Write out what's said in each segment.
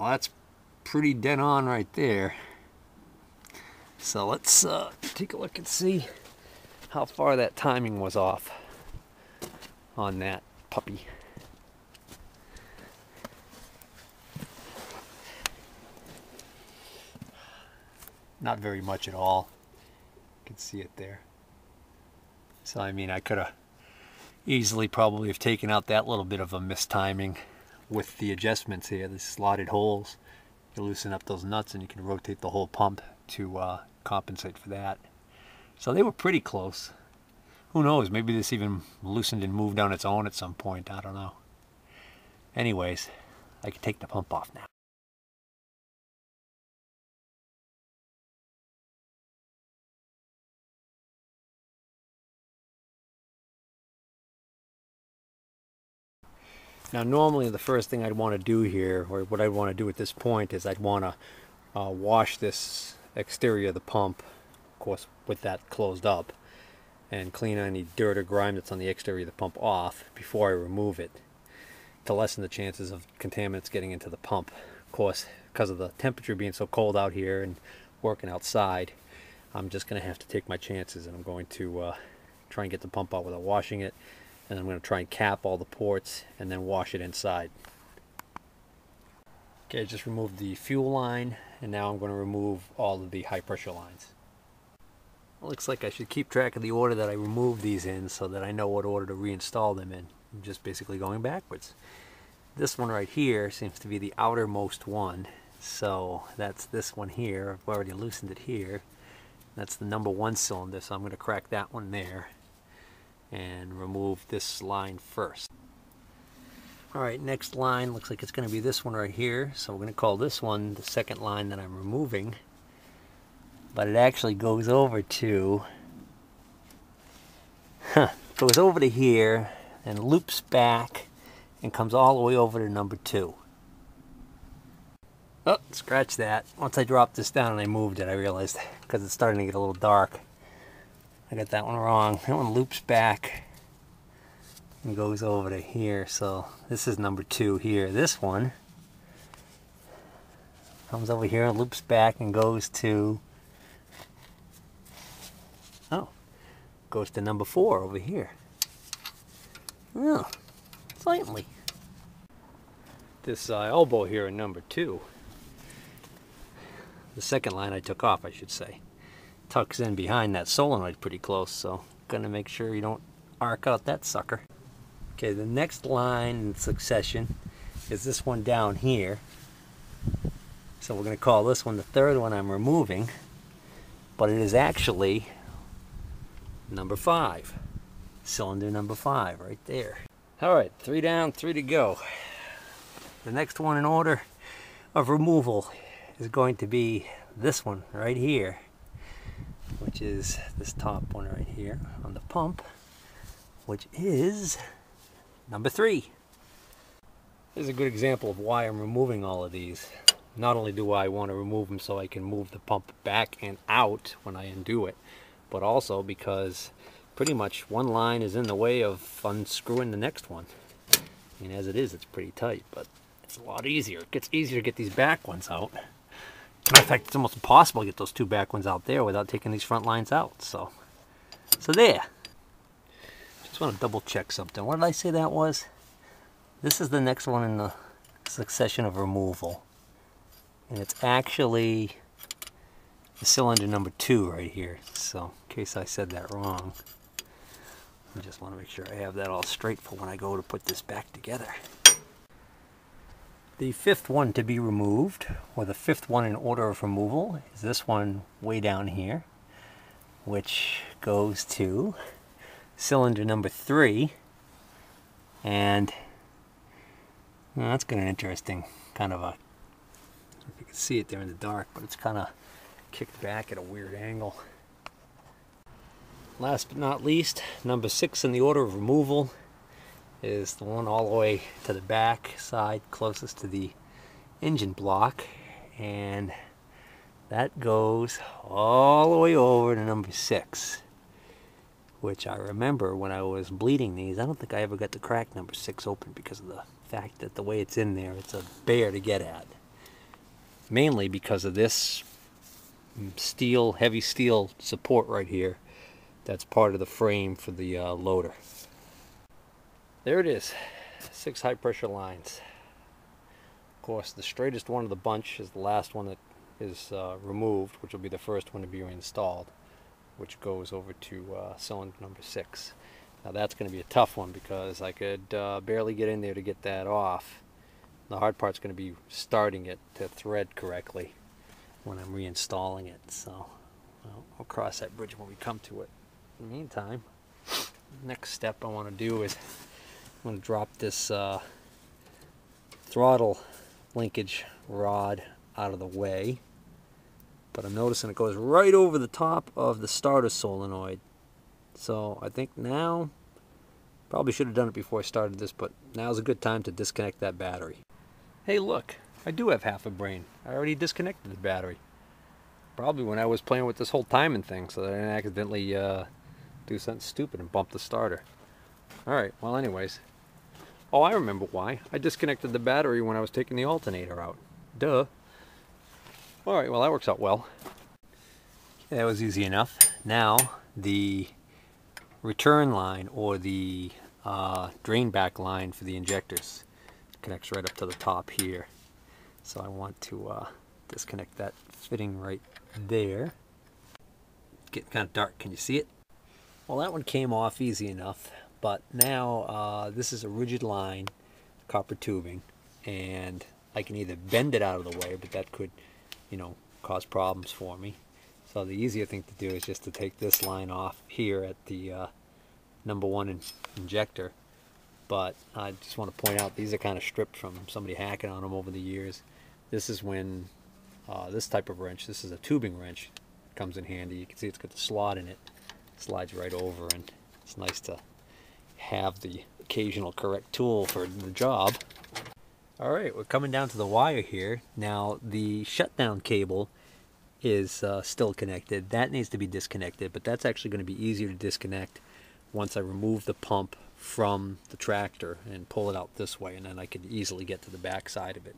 Well, that's pretty dead on right there. So let's take a look and see how far that timing was off on that puppy. Not very much at all. You can see it there. So I mean, I could have easily probably have taken out that little bit of a mistiming with the adjustments here, the slotted holes. You loosen up those nuts and you can rotate the whole pump to compensate for that. So they were pretty close. Who knows, maybe this even loosened and moved on its own at some point, I don't know. Anyways, I can take the pump off now. Now normally the first thing I'd want to do here, or what I'd want to do at this point, is I'd want to wash this exterior of the pump, of course with that closed up, and clean any dirt or grime that's on the exterior of the pump off before I remove it, to lessen the chances of contaminants getting into the pump. Of course, because of the temperature being so cold out here and working outside, I'm just going to have to take my chances, and I'm going to try and get the pump out without washing it. And I'm going to try and cap all the ports and then wash it inside. Okay, I just removed the fuel line, and now I'm going to remove all of the high pressure lines. It looks like I should keep track of the order that I removed these in so that I know what order to reinstall them in. I'm just basically going backwards. This one right here seems to be the outermost one, so that's this one here. I've already loosened it here. That's the number 1 cylinder, so I'm going to crack that one there and remove this line first. Alright, next line looks like it's going to be this one right here, so we're going to call this one the second line that I'm removing. But it actually goes over to goes over to here and loops back and comes all the way over to number 2. Oh, scratch that. Once I dropped this down and I moved it, I realized, because it's starting to get a little dark, I got that one wrong. That one loops back and goes over to here. So this is number 2 here. This one comes over here and loops back and goes to, goes to number 4 over here. Oh, finally. This elbow here in number 2, the second line I took off, I should say, tucks in behind that solenoid pretty close, so gonna make sure you don't arc out that sucker. Okay, the next line in succession is this one down here, so we're gonna call this one the third one I'm removing, but it is actually number 5, cylinder number 5 right there. All right, 3 down, 3 to go. The next one in order of removal is going to be this one right here, which is this top one right here on the pump, which is number 3. This is a good example of why I'm removing all of these. Not only do I want to remove them so I can move the pump back and out when I undo it, but also because pretty much one line is in the way of unscrewing the next one. I mean, as it is, it's pretty tight, but it's a lot easier. It gets easier to get these back ones out. Matter of fact, it's almost impossible to get those 2 back ones out there without taking these front lines out. So there. Just want to double check something. What did I say that was? This is the next one in the succession of removal. And it's actually the cylinder number 2 right here. So in case I said that wrong, I just want to make sure I have that all straight for when I go to put this back together. The 5th one to be removed, or the 5th one in order of removal, is this one way down here, which goes to cylinder number 3. And well, that's got an interesting kind of a, I don't know if you can see it there in the dark, but it's kind of kicked back at a weird angle. Last but not least, number 6 in the order of removal is the one all the way to the back side closest to the engine block, and that goes all the way over to number 6, which I remember when I was bleeding these, I don't think I ever got to crack number 6 open because of the fact that the way it's in there, it's a bear to get at. mainly because of this steel, heavy steel support right here. That's part of the frame for the loader. There it is, 6 high pressure lines. Of course, the straightest one of the bunch is the last one that is removed, which will be the first one to be reinstalled, which goes over to cylinder number 6. Now that's going to be a tough one because I could barely get in there to get that off. The hard part's going to be starting it to thread correctly when I'm reinstalling it. So I'll cross that bridge when we come to it. In the meantime, next step I want to do is I'm going to drop this throttle linkage rod out of the way. But I'm noticing it goes right over the top of the starter solenoid. So I think now, probably should have done it before I started this, but now's a good time to disconnect that battery. Hey look, I do have half a brain. I already disconnected the battery. Probably when I was playing with this whole timing thing, so that I didn't accidentally do something stupid and bump the starter. Alright, well anyways. Oh, I remember why. I disconnected the battery when I was taking the alternator out. Duh. Alright, well that works out well. Okay, that was easy enough. Now, the return line, or the drain back line for the injectors, connects right up to the top here. So I want to disconnect that fitting right there. It's getting kind of dark. Can you see it? Well, that one came off easy enough, but now this is a rigid line, copper tubing, and I can either bend it out of the way, but that could, you know, cause problems for me. So the easier thing to do is just to take this line off here at the number 1 injector. But I just want to point out, these are kind of stripped from somebody hacking on them over the years. This is when this type of wrench, this is a tubing wrench, comes in handy. You can see it's got the slot in it. Slides right over, and it's nice to have the occasional correct tool for the job. Alright, we're coming down to the wire here. Now the shutdown cable is still connected. That needs to be disconnected, but that's actually going to be easier to disconnect once I remove the pump from the tractor and pull it out this way, and then I can easily get to the back side of it.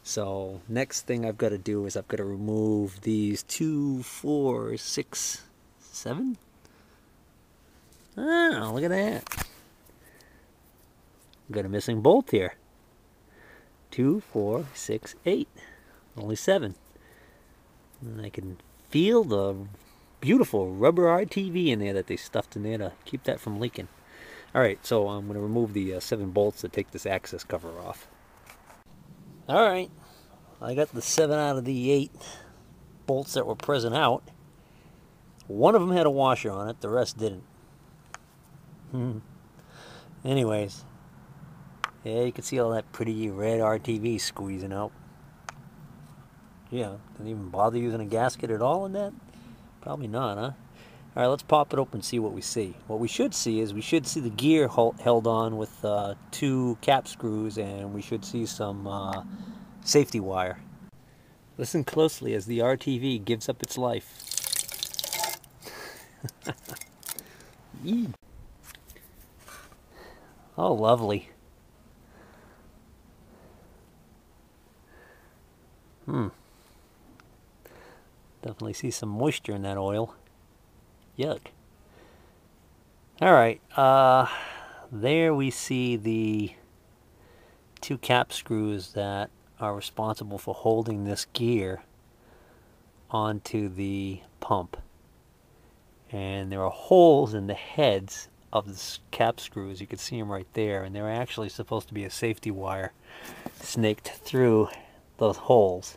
So next thing I've got to do is I've got to remove these 2, 4, 6, 7. Oh, look at that. I've got a missing bolt here. 2, 4, 6, 8. Only 7. And I can feel the beautiful rubber RTV in there that they stuffed in there to keep that from leaking. Alright, so I'm going to remove the 7 bolts to take this access cover off. Alright, I got the 7 out of the 8 bolts that were present out. One of them had a washer on it, the rest didn't. Anyways, yeah, you can see all that pretty red RTV squeezing out. Yeah, didn't even bother using a gasket at all in that? Probably not, huh? Alright, let's pop it open and see what we see. What we should see is we should see the gear held on with 2 cap screws, and we should see some safety wire. Listen closely as the RTV gives up its life. Oh, lovely. Definitely see some moisture in that oil. Yuck. Alright, there we see the 2 cap screws that are responsible for holding this gear onto the pump. And there are holes in the heads of the cap screws. You can see them right there, and they're actually supposed to be a safety wire snaked through those holes.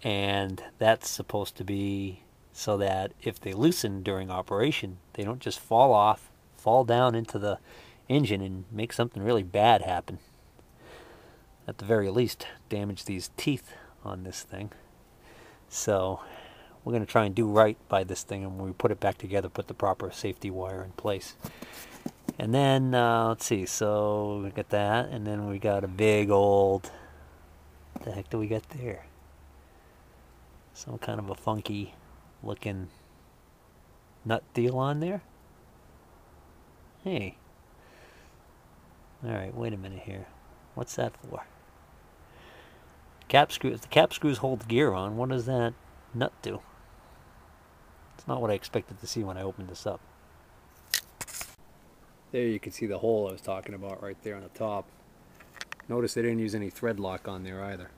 And that's supposed to be so that if they loosen during operation, they don't just fall off, fall down into the engine and make something really bad happen. At the very least, damage these teeth on this thing. So we're going to try and do right by this thing, and when we put it back together, put the proper safety wire in place. And then, let's see, so we got that, and then we got a big old, what the heck do we got there? Some kind of a funky looking nut deal on there. Hey. Alright, wait a minute here. What's that for? cap screw, if the cap screws hold the gear on, what does that nut do? It's not what I expected to see when I opened this up. There you can see the hole I was talking about right there on the top. Notice they didn't use any thread lock on there either.